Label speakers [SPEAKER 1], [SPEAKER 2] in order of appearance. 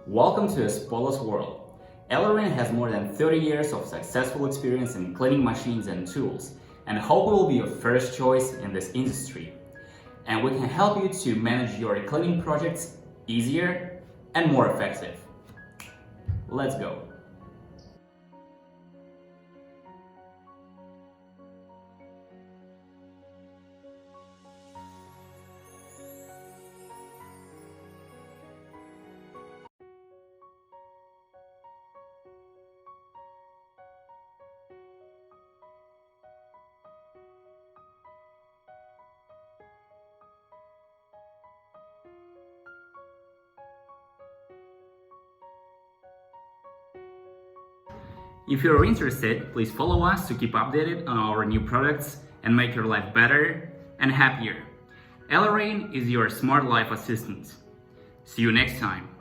[SPEAKER 1] Welcome to a spotless world. ELEREIN has more than 30 years of successful experience in cleaning machines and tools, and hope we will be your first choice in this industry. And we can help you to manage your cleaning projects easier and more effective. Let's go. If you're interested, please follow us to keep updated on our new products and make your life better and happier. ELEREIN is your smart life assistant. See you next time.